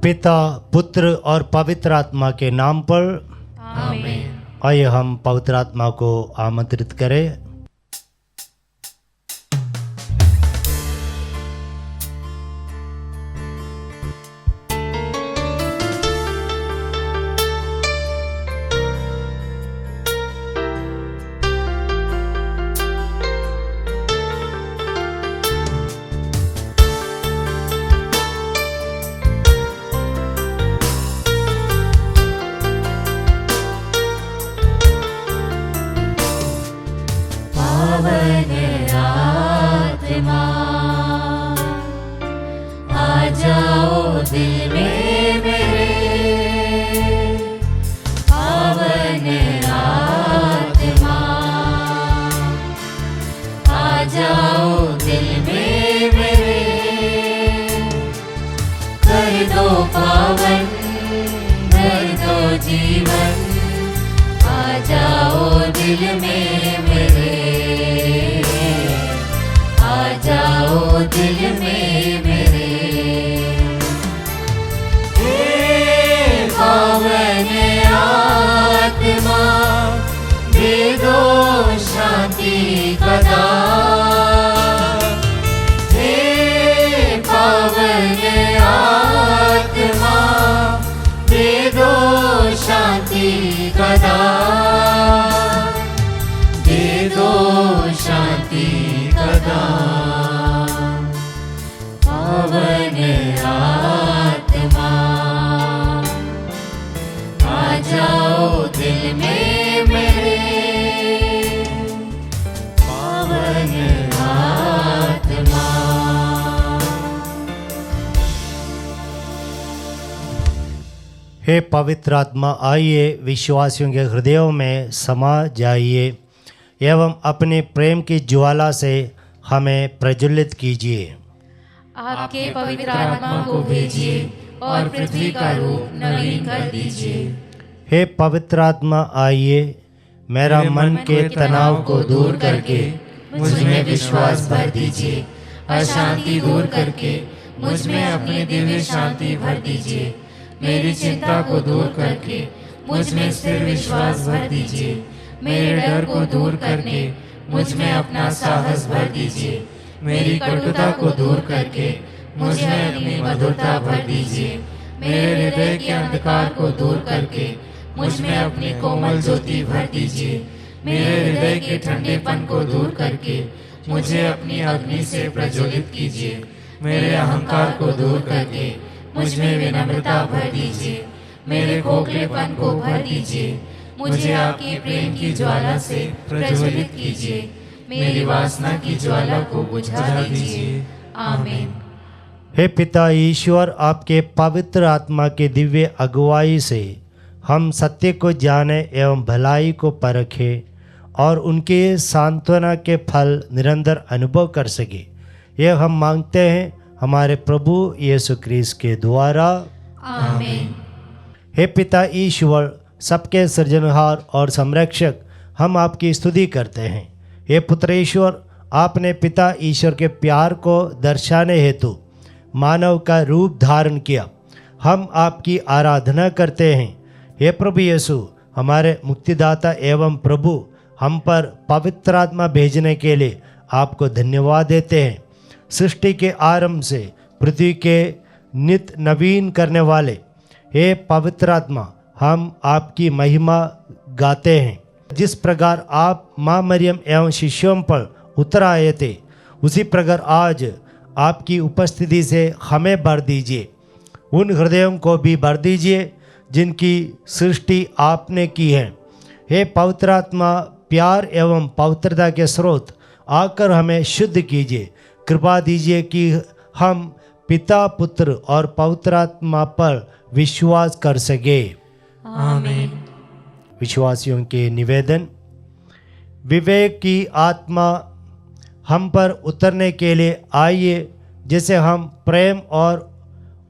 पिता, पुत्र और पवित्र आत्मा के नाम पर आमीन। आइए हम पवित्र आत्मा को आमंत्रित करें। पावन आत्मा आ जाओ दिल में मेरे, पावन आत्मा आ जाओ दिल में मेरे, कर दो पावन, कर दो जीवन, आ जाओ दिल में मेरे, आ जाओ दिल में मेरे। हे पावन आत्मा दे दो शांति का दान, हे पावन आत्मा दे दो शांति का दान, दे दो शांति का दान। पावन आत्मा आ जाओ दिल में मेरे, पावन आत्मा। हे पवित्र आत्मा, आइए विश्वासियों के हृदयों में समा जाइए एवं अपने प्रेम की ज्वाला से हमें प्रज्वलित कीजिए। आपके पवित्र आत्मा को भेजिए और पृथ्वी का रूप नवीन कर दीजिए। हे पवित्र आत्मा, आइए मेरा मन के तनाव को दूर करके मुझ में विश्वास भर दीजिए, अशांति दूर करके मुझ में अपनी दिव्य शांति भर दीजिए, मेरी चिंता को दूर करके मुझ में स्थिर विश्वास भर दीजिए, मेरे डर को दूर करके मुझ में अपना साहस भर दीजिए, मेरी कटुता को दूर करके मुझ में अपनी मधुरता भर दीजिए, मेरे हृदय के अंधकार को दूर करके मुझ में अपनी कोमल ज्योति भर दीजिए, मेरे हृदय के ठंडेपन को दूर करके मुझे अपनी अग्नि से प्रज्वलित कीजिए, मेरे अहंकार को दूर करके मुझ में विनम्रता भर दीजिए, मेरे खोखलेपन को भर दीजिए, मुझे आपके प्रेम की ज्वाला से प्रज्वलित कीजिए, मेरी वासना की ज्वाला को बुझा दीजिए। आमीन। हे पिता ईश्वर, आपके पवित्र आत्मा के दिव्य अगुवाई से हम सत्य को जाने एवं भलाई को परखें और उनके सांत्वना के फल निरंतर अनुभव कर सके। यह हम मांगते हैं हमारे प्रभु यीशु ख्रीस्त के द्वारा। आमीन। हे पिता ईश्वर, सबके सृजनहार और संरक्षक, हम आपकी स्तुति करते हैं। हे पुत्र ईश्वर, आपने पिता ईश्वर के प्यार को दर्शाने हेतु मानव का रूप धारण किया। हम आपकी आराधना करते हैं। हे प्रभु यीशु, हमारे मुक्तिदाता एवं प्रभु, हम पर पवित्र आत्मा भेजने के लिए आपको धन्यवाद देते हैं। सृष्टि के आरंभ से पृथ्वी के नित नवीन करने वाले हे पवित्र आत्मा, हम आपकी महिमा गाते हैं। जिस प्रकार आप माँ मरियम एवं शिष्यों पर उतर आए थे, उसी प्रकार आज आपकी उपस्थिति से हमें भर दीजिए। उन हृदयों को भी भर दीजिए जिनकी सृष्टि आपने की है। हे पवित्र आत्मा, प्यार एवं पवित्रता के स्रोत, आकर हमें शुद्ध कीजिए। कृपा दीजिए कि हम पिता, पुत्र और पवित्र आत्मा पर विश्वास कर सके। आमीन। विश्वासियों के निवेदन। विवेक की आत्मा हम पर उतरने के लिए आइए, जिसे हम प्रेम और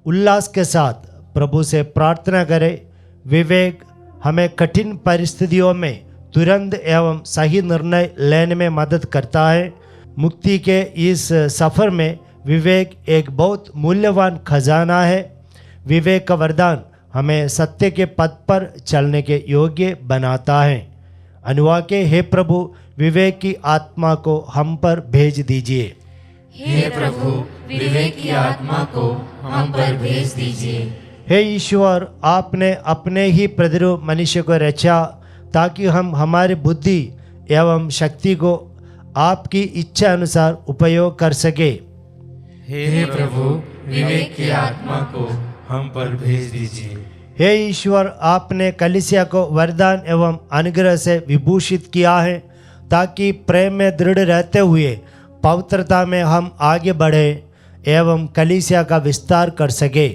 उल्लास के साथ प्रभु से प्रार्थना करें। विवेक हमें कठिन परिस्थितियों में तुरंत एवं सही निर्णय लेने में मदद करता है। मुक्ति के इस सफ़र में विवेक एक बहुत मूल्यवान खजाना है। विवेक का वरदान हमें सत्य के पथ पर चलने के योग्य बनाता है। अनुवाद के हे प्रभु, विवेक की आत्मा को हम पर भेज दीजिए। हे प्रभु, विवेक की आत्मा को हम पर भेज दीजिए। हे ईश्वर, आपने अपने ही प्रतिरूप मनुष्य को रचा ताकि हम हमारी बुद्धि एवं शक्ति को आपकी इच्छा अनुसार उपयोग कर सके। हे प्रभु, विवेक की आत्मा को हम पर भेज दीजिए। हे ईश्वर, आपने कलीसिया को वरदान एवं अनुग्रह से विभूषित किया है ताकि प्रेम में दृढ़ रहते हुए पवित्रता में हम आगे बढ़े एवं कलीसिया का विस्तार कर सके।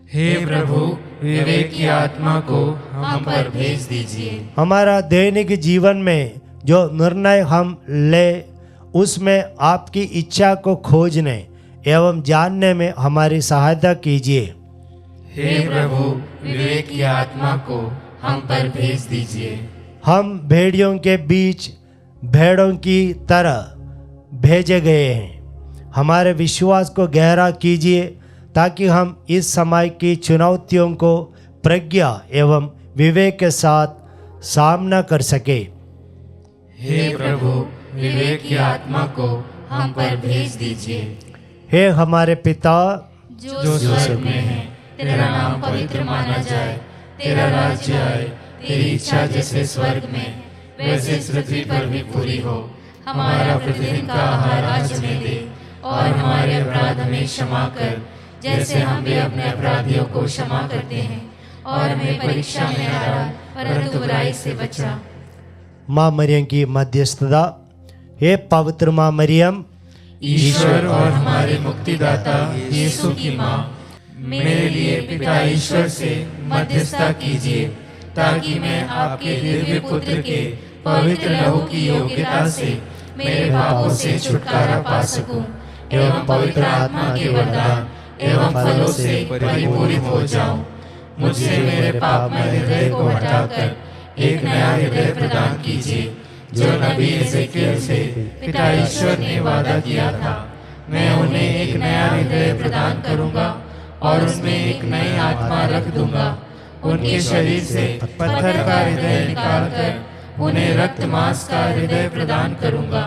हे प्रभु, विवेक की आत्मा को हम पर भेज दीजिए। हमारा दैनिक जीवन में जो निर्णय हम ले उसमें आपकी इच्छा को खोजने एवं जानने में हमारी सहायता कीजिए। हे प्रभु, विवेक की आत्मा को हम पर भेज दीजिए। हम भेड़ियों के बीच भेड़ों की तरह भेजे गए हैं। हमारे विश्वास को गहरा कीजिए ताकि हम इस समय की चुनौतियों को प्रज्ञा एवं विवेक के साथ सामना कर सके। हे प्रभु, विवेक की आत्मा को हम पर भेज दीजिए। हे हमारे पिता जो स्वर्ग में है, तेरा नाम पवित्र माना जाए, तेरा राज्य आए, तेरी इच्छा जैसे स्वर्ग में वैसे इस पृथ्वी पर भी पूरी हो। हमारा प्रतिदिन का आहार आज हमें दे, और हमारे अपराध हमें क्षमा कर जैसे हम भी अपने अपराधियों को क्षमा करते हैं, और हमें परीक्षा में न डाल परंतु बुराई से बचा। माँ मरियम की मध्यस्थता। हे पवित्र माँ मरियम, ईश्वर और हमारे मुक्तिदाता यीशु की माँ, मेरे लिए पिता ईश्वर से मध्यस्थता कीजिए ताकि मैं आपके दिव्य पुत्र के पवित्र लहू की योग्यता से मेरे पापों से छुटकारा पा सकूं एवं पवित्र आत्मा के वरदान एवं फलों से परिपूरित हो जाऊं। मुझसे मेरे पापमय हृदय को हटाकर एक नया हृदय प्रदान कीजिए, जो नबी एजेकियल से पिता ईश्वर ने वादा किया था। मैं उन्हें एक नया हृदय प्रदान करूंगा और उसमें एक नई आत्मा रख दूंगा। उनके शरीर से पत्थर का हृदय निकालकर उन्हें रक्त मांस का हृदय प्रदान करूंगा,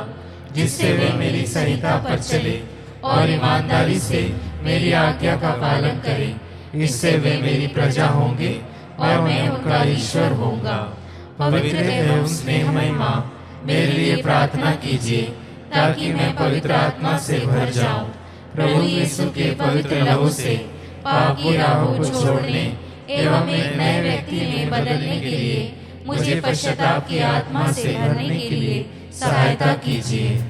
जिससे वे मेरी संहिता पर चले और ईमानदारी से मेरी आज्ञा का पालन करें। इससे वे मेरी प्रजा होंगे और मैं उनका ईश्वर होऊंगा। पवित्र एवं स्नेहमय माँ, मेरे लिए प्रार्थना कीजिए ताकि मैं पवित्र आत्मा से भर जाऊं। प्रभु यीशु के पवित्र लहू से पाप की राहों को छोड़ने एवं एक नए व्यक्ति में बदलने के लिए मुझे पश्चाताप की आत्मा से भरने के लिए सहायता कीजिए।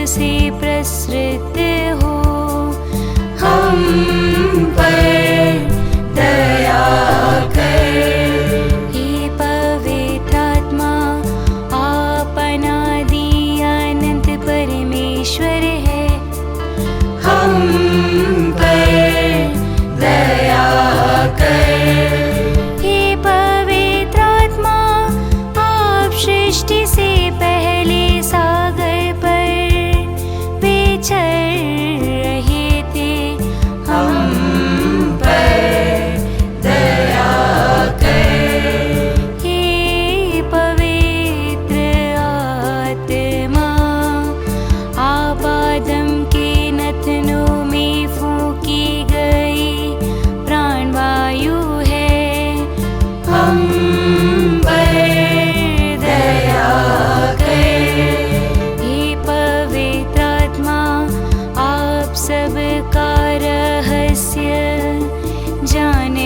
से प्रसृत हो, हम पर दया कर। हे पवित्र आत्मा, आप अनादि अनंत परमेश्वर है, हम पर दया कर। हे पवित्र आत्मा, आप सृष्टि से पहले सागर पर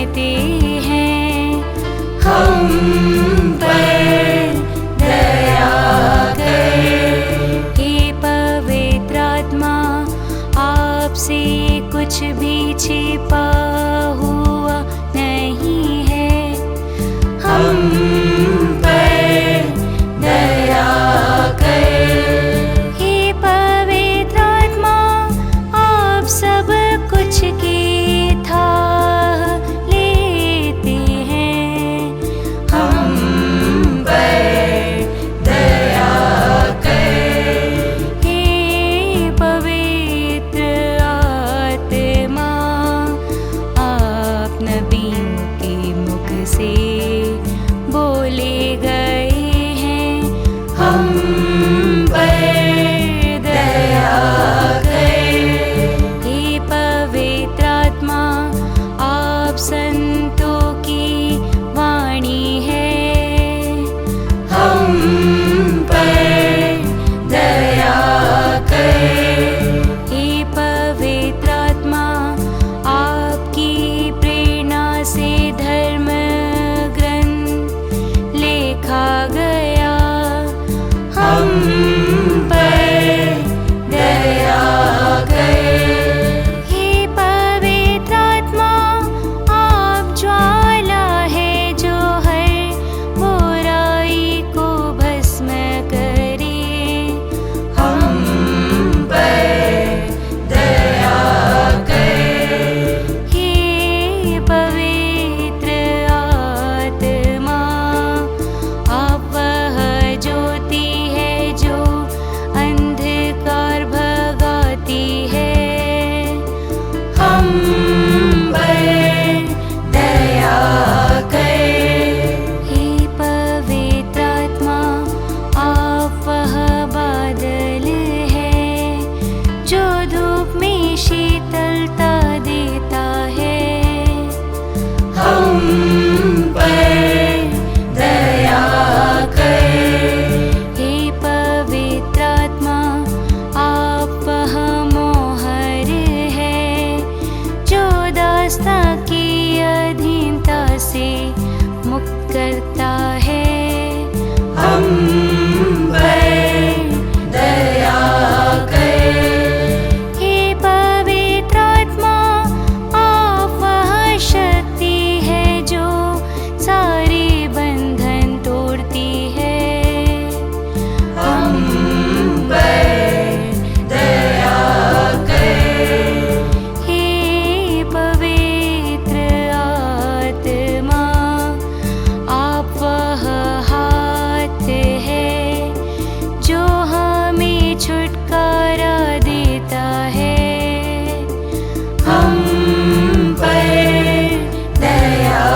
करते हैं, हम पर दया कर। हे पवित्र आत्मा, आपसे कुछ भी छिपा हुआ नहीं है, हम पर दया कर। हे पवित्र आत्मा, आप सब कुछ की थाह लेते हैं, हम पर दया कर। हे पवित्र आत्मा, आप नबियों के मुख से बोले गए हैं, हम पर दया कर। हे पवित्र आत्मा, आप संतों की वाणी है, हम पर दया कर। हे पवित्र आत्मा, आपकी प्रेरणा से धर्म ग्रंथ लिखा गया, हम पर दया कर। हे पवित्र आत्मा, आप ज्वाला है जो हर बुराई को भस्म करे, हम पर दया कर। हे पवित्र आत्मा, आप वह ज्योति है जो अंधकार भगाती है, हम पर दया कर। हे पवित्र आत्मा, आप वह बादल है जो धूप में शीतलता देता है, हम पर दया कर। हे पवित्र आत्मा, आप वह मोहर है जो दास्ता की अधीनता से मुक्त करता है, हम पर दया कर। हे पवित्र आत्मा, आप वह शक्ति है जो सारे बंधन तोड़ती है, हम पर दया कर। हे पवित्र आत्मा, आप वह हाथ है जो हमें छुटकारा देता है, हम पर दया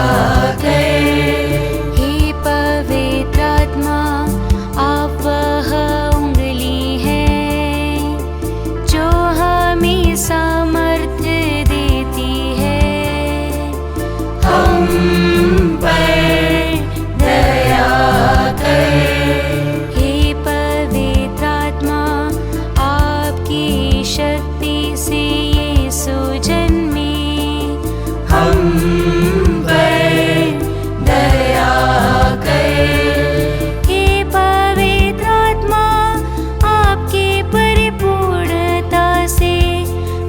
कर। हे पवित्र आत्मा, आप वह उंगली है जो हमें सामर्थ्य देती है, हम पर दया कर। हे पवित्र आत्मा, आपकी शक्ति से यीशु जन्मे, हम पर दया कर। हे पवित्र आत्मा, आपके परिपूर्णता से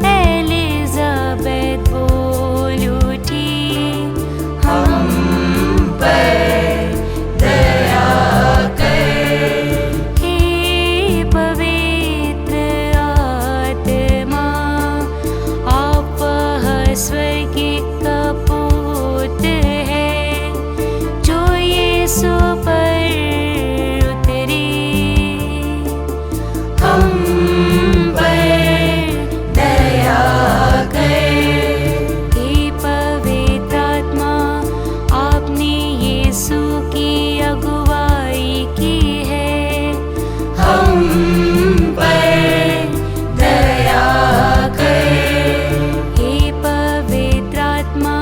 एलिजाबेथ बोल उठी, हम पर दया कर। हे पवित्र आत्मा, आप वह स्वर्गीय कपूत है जो यीशु पर उतरे, हम पर दया कर। हे पवित्र आत्मा, आपने यीशु की अगुवाई की है, हम पर दया कर। हे पवित्र आत्मा,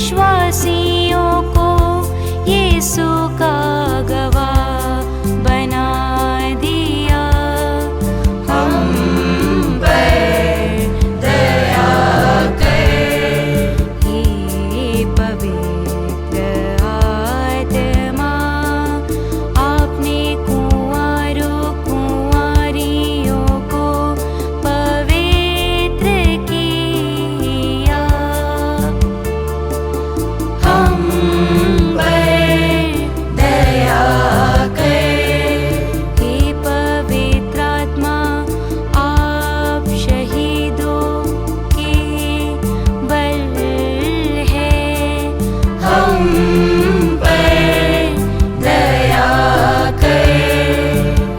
विश्वासियों को यीशु का गवाह बना दिया। हम पर दया कर हे पवित्र आत्मा, आपने कुंवारों कुंवारियों को पवित्र किया। हम पर दया कर हे पवित्र आत्मा, आप शहीदों के बल है। हम पर दया कर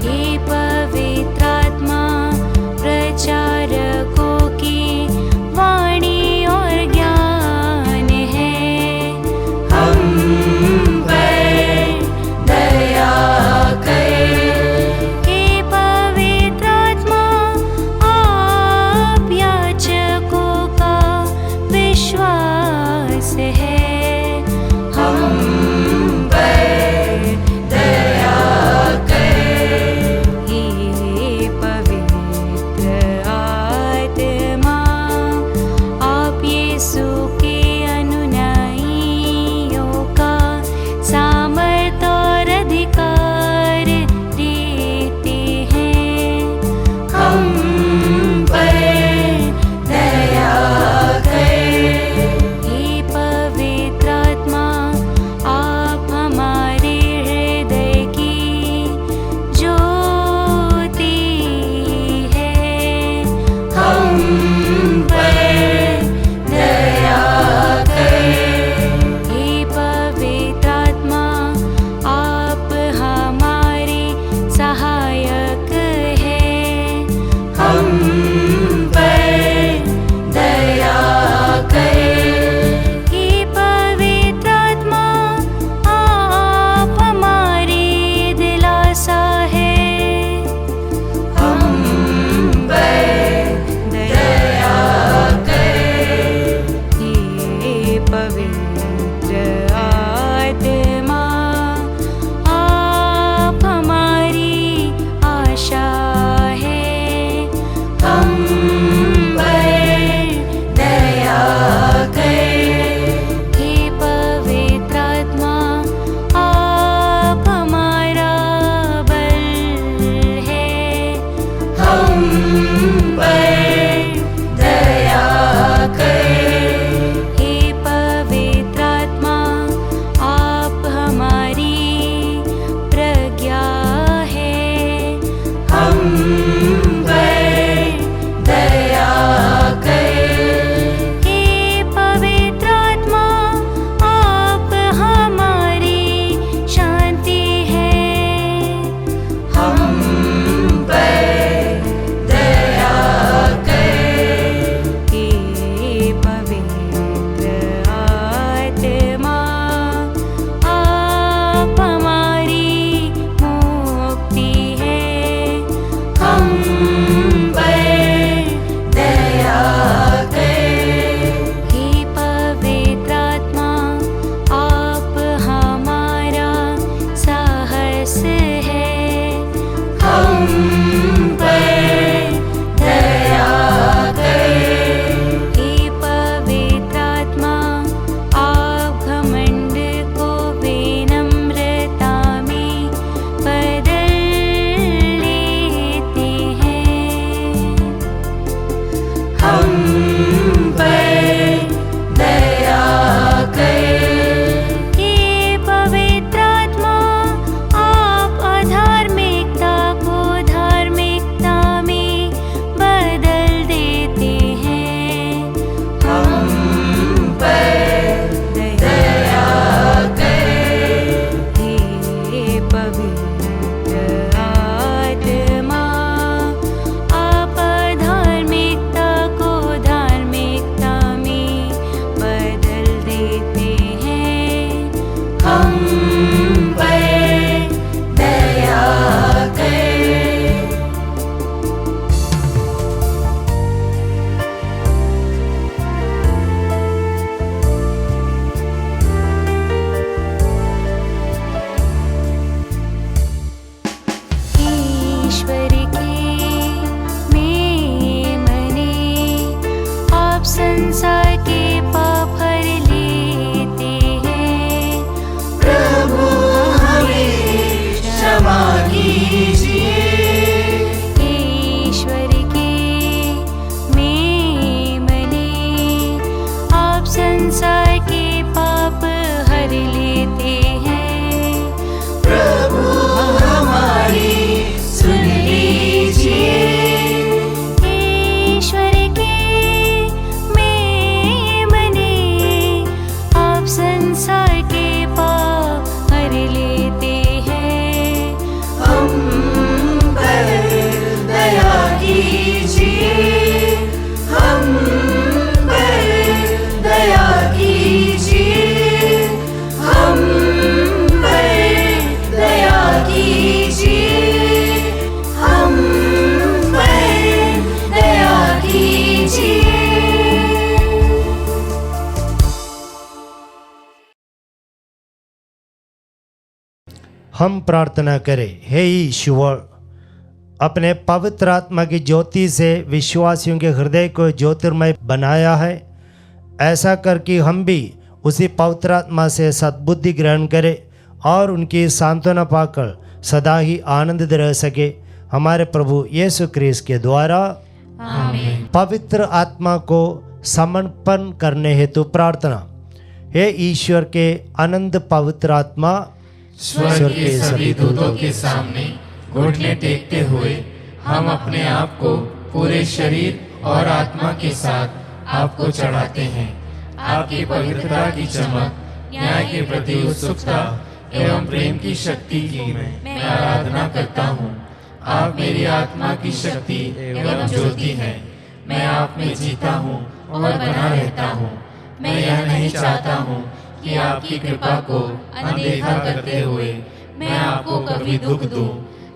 हे पवित्र आत्मा, प्रचारकों की वाणी और ज्ञान है। हम पर दया कर हे पवित्र आत्मा, आप याचकों का विश्वास है। हम हम प्रार्थना करें। हे ईश्वर, अपने पवित्र आत्मा की ज्योति से विश्वासियों के हृदय को ज्योतिर्मय बनाया है। ऐसा करके हम भी उसी पवित्र आत्मा से सद्बुद्धि ग्रहण करें और उनकी सांत्वना पाकर सदा ही आनंदित रह सके। हमारे प्रभु यीशु क्रिस्त के द्वारा आमीन। पवित्र आत्मा को समर्पण करने हेतु प्रार्थना। हे ईश्वर के अनंत पवित्र आत्मा, स्वर्ग के सभी दूतों के सामने घुटने टेकते हुए हम अपने आप को पूरे शरीर और आत्मा के साथ आपको चढ़ाते हैं। आपकी पवित्रता की चमक, न्याय के प्रति उत्सुकता एवं प्रेम की शक्ति की मैं आराधना करता हूँ। आप मेरी आत्मा की शक्ति एवं ज्योति हैं। मैं आप में जीता हूँ और बना रहता हूँ। मैं यह नहीं चाहता हूँ कि आपकी कृपा को अनदेखा करते हुए मैं आपको कभी दुख दूं।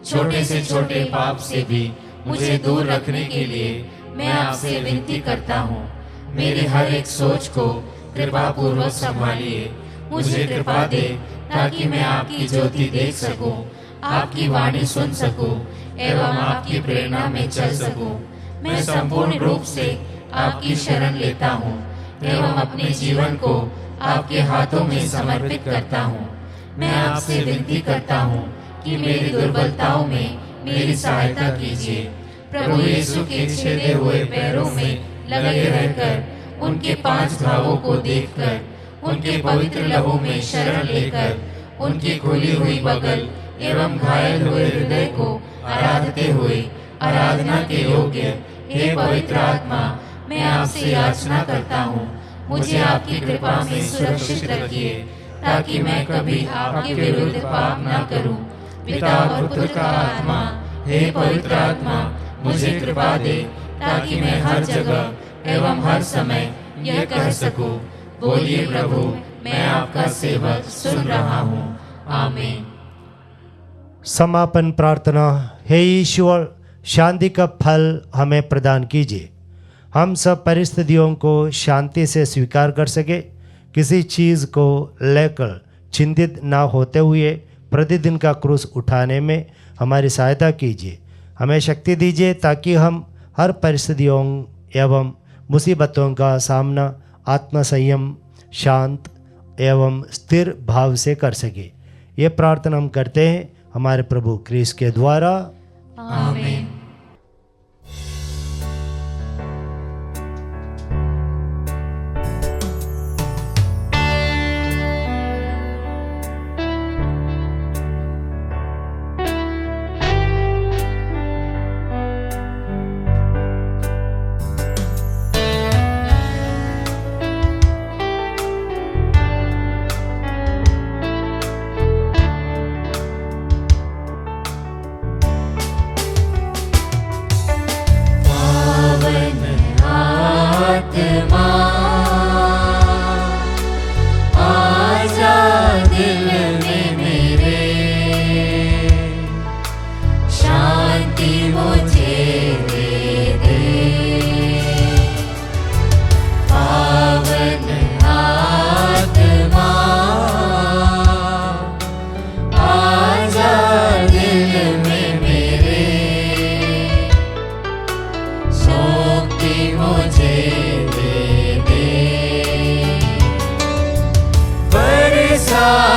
छोटे से छोटे पाप से भी मुझे दूर रखने के लिए मैं आपसे विनती करता हूँ। मेरी हर एक सोच को कृपा पूर्वक संभालिए। मुझे कृपा दे ताकि मैं आपकी ज्योति देख सकूं, आपकी वाणी सुन सकूं एवं आपकी प्रेरणा में चल सकूं। मैं संपूर्ण रूप से आपकी शरण लेता हूँ एवं अपने जीवन को आपके हाथों में समर्पित करता हूँ। मैं आपसे विनती करता हूँ कि मेरी दुर्बलताओं में मेरी सहायता कीजिए। प्रभु यीशु के छेदे हुए पैरों में लगे रहकर उनके 5 घावों को देखकर, उनके पवित्र लहू में शरण लेकर, उनकी खुली हुई बगल एवं घायल हुए हृदय को आराधते हुए आराधना के योग्य हे पवित्र आत्मा, मैं आपसे याचना करता हूँ। मुझे आपकी कृपा में सुरक्षित रखिए ताकि मैं कभी आपके विरुद्ध पाप न करूं। पिता और पुत्र का आत्मा, हे पवित्र आत्मा, मुझे कृपा दे ताकि मैं हर जगह एवं हर समय यह कह सकूं, बोलिए प्रभु, मैं आपका सेवक सुन रहा हूँ। आमीन। समापन प्रार्थना। हे ईश्वर, शांति का फल हमें प्रदान कीजिए। हम सब परिस्थितियों को शांति से स्वीकार कर सके, किसी चीज़ को लेकर चिंतित ना होते हुए प्रतिदिन का क्रूस उठाने में हमारी सहायता कीजिए। हमें शक्ति दीजिए ताकि हम हर परिस्थितियों एवं मुसीबतों का सामना आत्मसंयम, शांत एवं स्थिर भाव से कर सके। ये प्रार्थना हम करते हैं हमारे प्रभु क्रिस्त के द्वारा। आमीन। मुझे दे दे, बरसा